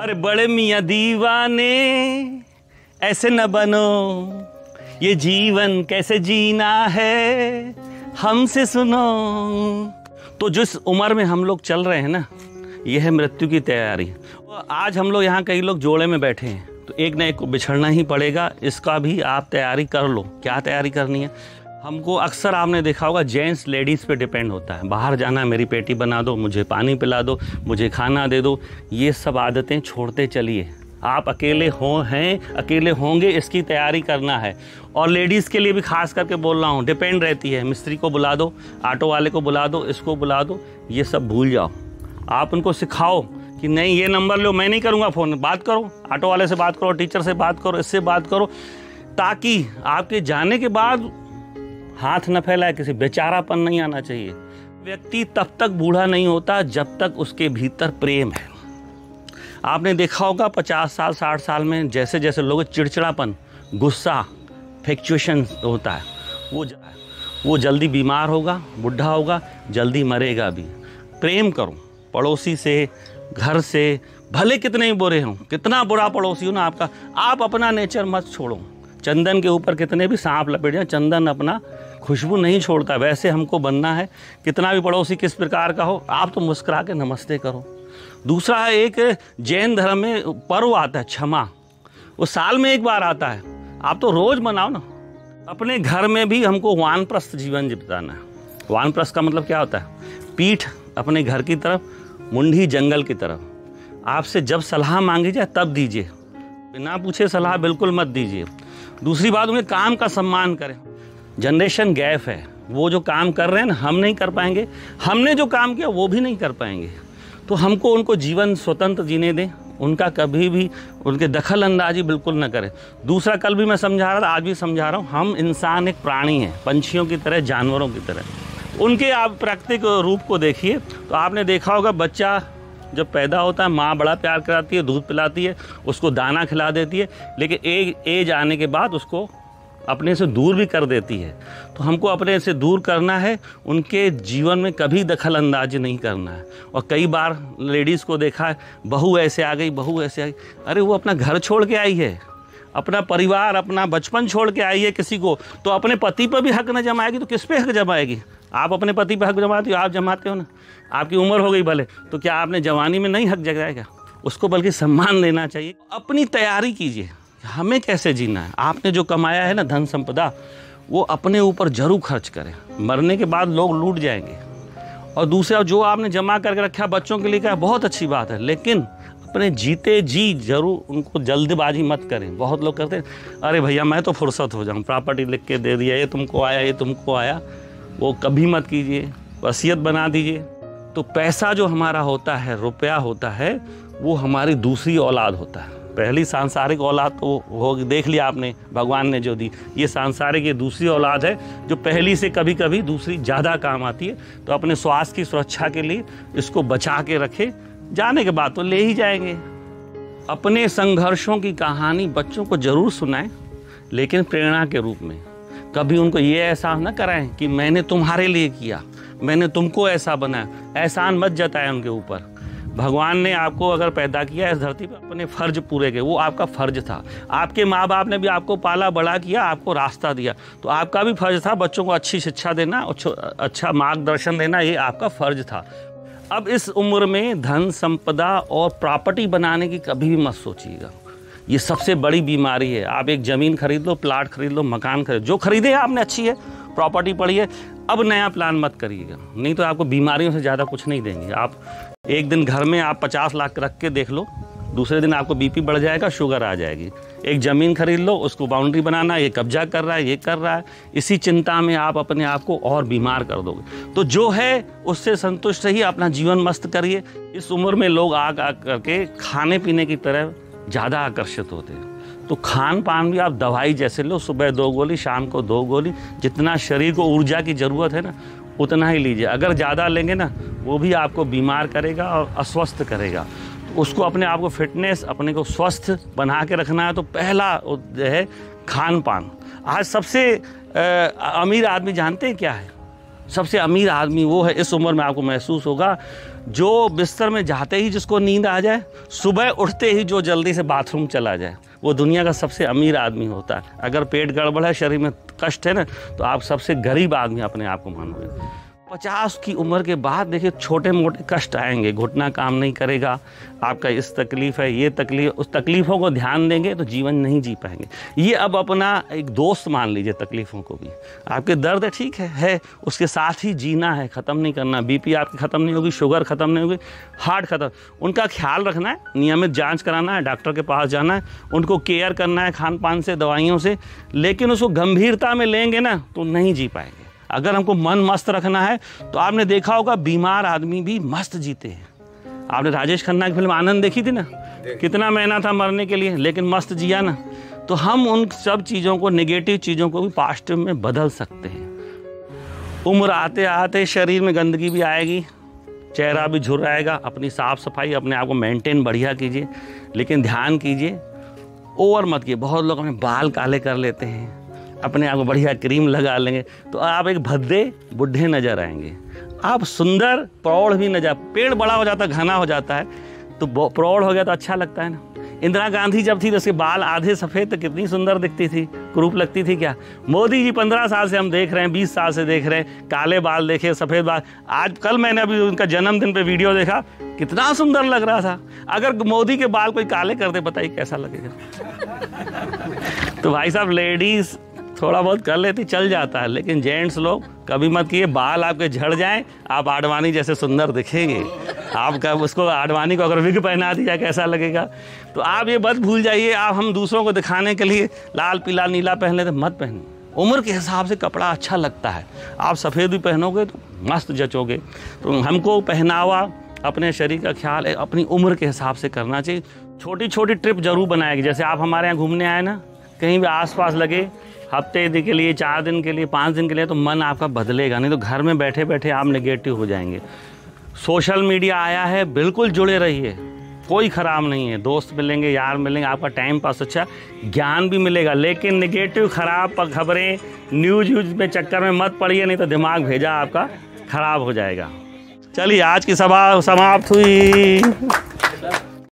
अरे बड़े मियाँ दीवाने ऐसे न बनो, ये जीवन कैसे जीना है हमसे सुनो। तो जिस उम्र में हम लोग चल रहे हैं ना, ये है मृत्यु की तैयारी। आज हम लोग यहाँ कई लोग जोड़े में बैठे हैं, तो एक न एक को बिछड़ना ही पड़ेगा। इसका भी आप तैयारी कर लो। क्या तैयारी करनी है? हमको अक्सर आपने देखा होगा जेंट्स लेडीज़ पे डिपेंड होता है। बाहर जाना है, मेरी पेटी बना दो, मुझे पानी पिला दो, मुझे खाना दे दो। ये सब आदतें छोड़ते चलिए। आप अकेले हैं, अकेले होंगे, इसकी तैयारी करना है। और लेडीज़ के लिए भी खास करके बोल रहा हूँ, डिपेंड रहती है। मिस्त्री को बुला दो, ऑटो वाले को बुला दो, इसको बुला दो, ये सब भूल जाओ। आप उनको सिखाओ कि नहीं ये नंबर लो, मैं नहीं करूँगा फ़ोन, बात करो, ऑटो वाले से बात करो, टीचर से बात करो, इससे बात करो, ताकि आपके जाने के बाद हाथ न फैलाए, किसी बेचारापन नहीं आना चाहिए। व्यक्ति तब तक बूढ़ा नहीं होता जब तक उसके भीतर प्रेम है। आपने देखा होगा 50 साल 60 साल में जैसे जैसे लोग चिड़चिड़ापन, गुस्सा, फ्लक्चुएशन होता है, वो जल्दी बीमार होगा, बुढ़ा होगा, जल्दी मरेगा भी। प्रेम करो पड़ोसी से, घर से, भले कितने ही बुरे हों, कितना बुरा पड़ोसी हो ना आपका, आप अपना नेचर मत छोड़ो। चंदन के ऊपर कितने भी सांप लपेट जाए, चंदन अपना खुशबू नहीं छोड़ता। वैसे हमको बनना है। कितना भी पड़ोसी किस प्रकार का हो, आप तो मुस्कुरा के नमस्ते करो। दूसरा है, एक जैन धर्म में पर्व आता है क्षमा, वो साल में एक बार आता है, आप तो रोज मनाओ ना। अपने घर में भी हमको वानप्रस्थ जीवन बिताना है। वानप्रस्थ का मतलब क्या होता है? पीठ अपने घर की तरफ, मुंडी जंगल की तरफ। आपसे जब सलाह मांगी जाए तब दीजिए, बिना पूछे सलाह बिल्कुल मत दीजिए। दूसरी बात, उन्हें काम का सम्मान करें। जनरेशन गैप है, वो जो काम कर रहे हैं ना हम नहीं कर पाएंगे, हमने जो काम किया वो भी नहीं कर पाएंगे। तो हमको उनको जीवन स्वतंत्र जीने दें, उनका कभी भी उनके दखल अंदाजी बिल्कुल न करें। दूसरा, कल भी मैं समझा रहा था, आज भी समझा रहा हूँ, हम इंसान एक प्राणी हैं, पंछियों की तरह, जानवरों की तरह। उनके आप प्राकृतिक रूप को देखिए तो आपने देखा होगा, बच्चा जब पैदा होता है माँ बड़ा प्यार कराती है, दूध पिलाती है, उसको दाना खिला देती है, लेकिन एक एज आने के बाद उसको अपने से दूर भी कर देती है। तो हमको अपने से दूर करना है, उनके जीवन में कभी दखल अंदाजी नहीं करना है। और कई बार लेडीज़ को देखा है, बहू ऐसे आ गई, बहू ऐसे आ गई। अरे वो अपना घर छोड़ के आई है, अपना परिवार, अपना बचपन छोड़ के आई है किसी को, तो अपने पति पर भी हक न जमाएगी तो किस पे हक जमाएगी? आप अपने पति पर हक जमाते हो, आप जमाते हो ना। आपकी उम्र हो गई भले, तो क्या आपने जवानी में नहीं हक जगाएगा? उसको बल्कि सम्मान लेना चाहिए। अपनी तैयारी कीजिए, हमें कैसे जीना है। आपने जो कमाया है ना धन संपदा, वो अपने ऊपर जरूर खर्च करें। मरने के बाद लोग लूट जाएंगे। और दूसरा, जो आपने जमा करके रखा बच्चों के लिए, क्या बहुत अच्छी बात है, लेकिन अपने जीते जी जरूर उनको जल्दबाजी मत करें। बहुत लोग करते हैं, अरे भैया मैं तो फुर्सत हो जाऊँ, प्रॉपर्टी लिख के दे दिया, ये तुमको आया, ये तुमको आया। वो कभी मत कीजिए, वसीयत बना दीजिए। तो पैसा जो हमारा होता है, रुपया होता है, वो हमारी दूसरी औलाद होता है। पहली सांसारिक औलाद तो हो देख लिया आपने, भगवान ने जो दी। ये सांसारिक, ये दूसरी औलाद है जो पहली से कभी कभी दूसरी ज़्यादा काम आती है। तो अपने स्वास्थ्य की सुरक्षा के लिए इसको बचा के रखें, जाने के बाद तो ले ही जाएंगे। अपने संघर्षों की कहानी बच्चों को जरूर सुनाएं, लेकिन प्रेरणा के रूप में। कभी उनको ये एहसास न कराएं कि मैंने तुम्हारे लिए किया, मैंने तुमको ऐसा बनाया। एहसान मत जताएं उनके ऊपर। भगवान ने आपको अगर पैदा किया इस धरती पर, अपने फर्ज पूरे किए, वो आपका फर्ज था। आपके माँ बाप ने भी आपको पाला बड़ा किया, आपको रास्ता दिया, तो आपका भी फर्ज था बच्चों को अच्छी शिक्षा देना, अच्छा मार्गदर्शन देना, ये आपका फर्ज था। अब इस उम्र में धन संपदा और प्रॉपर्टी बनाने की कभी भी मत सोचिएगा। ये सबसे बड़ी बीमारी है। आप एक ज़मीन खरीद लो, प्लाट खरीद लो, मकान खरीद, जो खरीदे आपने अच्छी है, प्रॉपर्टी पड़ी है, अब नया प्लान मत करिएगा, नहीं तो आपको बीमारियों से ज़्यादा कुछ नहीं देंगे। आप एक दिन घर में आप 50 लाख रख के देख लो, दूसरे दिन आपको बीपी बढ़ जाएगा, शुगर आ जाएगी। एक ज़मीन खरीद लो, उसको बाउंड्री बनाना, ये कब्जा कर रहा है, ये कर रहा है, इसी चिंता में आप अपने आप को और बीमार कर दोगे। तो जो है उससे संतुष्ट रहिए, अपना जीवन मस्त करिए। इस उम्र में लोग आ करके खाने पीने की तरफ ज़्यादा आकर्षित होते हैं। तो खान पान भी आप दवाई जैसे लो, सुबह 2 गोली, शाम को 2 गोली। जितना शरीर को ऊर्जा की ज़रूरत है ना, उतना ही लीजिए। अगर ज़्यादा लेंगे ना, वो भी आपको बीमार करेगा और अस्वस्थ करेगा। तो उसको अपने आप को फिटनेस, अपने को स्वस्थ बना के रखना है। तो पहला जो है खान पान। आज सबसे अमीर आदमी जानते हैं क्या है? सबसे अमीर आदमी वो है, इस उम्र में आपको महसूस होगा, जो बिस्तर में जाते ही जिसको नींद आ जाए, सुबह उठते ही जो जल्दी से बाथरूम चला जाए, वो दुनिया का सबसे अमीर आदमी होता है। अगर पेट गड़बड़ है, शरीर में कष्ट है ना, तो आप सबसे गरीब आदमी अपने आप को मानोगे। 50 की उम्र के बाद देखिए छोटे मोटे कष्ट आएंगे, घुटना काम नहीं करेगा, आपका इस तकलीफ है, ये तकलीफ, उस तकलीफ़ों को ध्यान देंगे तो जीवन नहीं जी पाएंगे। ये अब अपना एक दोस्त मान लीजिए तकलीफ़ों को भी। आपके दर्द है, ठीक है, उसके साथ ही जीना है, ख़त्म नहीं करना। बीपी आपकी ख़त्म नहीं होगी, शुगर ख़त्म नहीं होगी, हार्ट ख़त्म, उनका ख्याल रखना है, नियमित जाँच कराना है, डॉक्टर के पास जाना है, उनको केयर करना है खान पान से, दवाइयों से, लेकिन उसको गंभीरता में लेंगे ना तो नहीं जी पाएंगे। अगर हमको मन मस्त रखना है तो आपने देखा होगा बीमार आदमी भी मस्त जीते हैं। आपने राजेश खन्ना की फिल्म आनंद देखी थी ना, कितना महीना था मरने के लिए लेकिन मस्त जिया ना। तो हम उन सब चीज़ों को, नेगेटिव चीज़ों को भी पॉजिटिव में बदल सकते हैं। उम्र आते आते शरीर में गंदगी भी आएगी, चेहरा भी झुर्राएगा। अपनी साफ़ सफाई, अपने आप को मेंटेन बढ़िया कीजिए, लेकिन ध्यान कीजिए ओवर मत कीजिए। बहुत लोग अपने बाल काले कर लेते हैं, अपने आप को बढ़िया क्रीम लगा लेंगे तो आप एक भद्दे बुढ़े नज़र आएंगे। आप सुंदर प्रौढ़ भी नजर, पेड़ बड़ा हो जाता है, घना हो जाता है तो प्रौढ़ हो गया तो अच्छा लगता है ना। इंदिरा गांधी जब थी तो उसके बाल आधे सफ़ेद, तो कितनी सुंदर दिखती थी, कुरूप लगती थी क्या। मोदी जी 15 साल से हम देख रहे हैं, 20 साल से देख रहे हैं, काले बाल देखे, सफ़ेद बाल। आज कल मैंने अभी उनका जन्मदिन पे वीडियो देखा, कितना सुंदर लग रहा था। अगर मोदी के बाल कोई काले कर दे, बताइए कैसा लगेगा। तो भाई साहब, लेडीज़ थोड़ा बहुत कर लेती, चल जाता है, लेकिन जेंट्स लोग कभी मत किए। बाल आपके झड़ जाएं, आप आडवाणी जैसे सुंदर दिखेंगे। आपका उसको, आडवाणी को अगर विग पहना दिया कैसा लगेगा। तो आप ये मत भूल जाइए, आप हम दूसरों को दिखाने के लिए लाल पीला नीला पहन लेते, मत पहनिए। उम्र के हिसाब से कपड़ा अच्छा लगता है। आप सफ़ेद भी पहनोगे तो मस्त जचोगे। तो हमको पहनावा, अपने शरीर का ख्याल अपनी उम्र के हिसाब से करना चाहिए। छोटी छोटी ट्रिप जरूर बनाएगी। जैसे आप हमारे यहाँ घूमने आए ना, कहीं भी आसपास लगे, हफ्ते दिन के लिए, 4 दिन के लिए, 5 दिन के लिए, तो मन आपका बदलेगा। नहीं तो घर में बैठे बैठे आप नेगेटिव हो जाएंगे। सोशल मीडिया आया है, बिल्कुल जुड़े रहिए, कोई ख़राब नहीं है। दोस्त मिलेंगे, यार मिलेंगे, आपका टाइम पास अच्छा, ज्ञान भी मिलेगा। लेकिन नेगेटिव खराब खबरें, न्यूज़ में चक्कर में मत पड़िए, नहीं तो दिमाग भेजा आपका ख़राब हो जाएगा। चलिए, आज की सभा समाप्त हुई।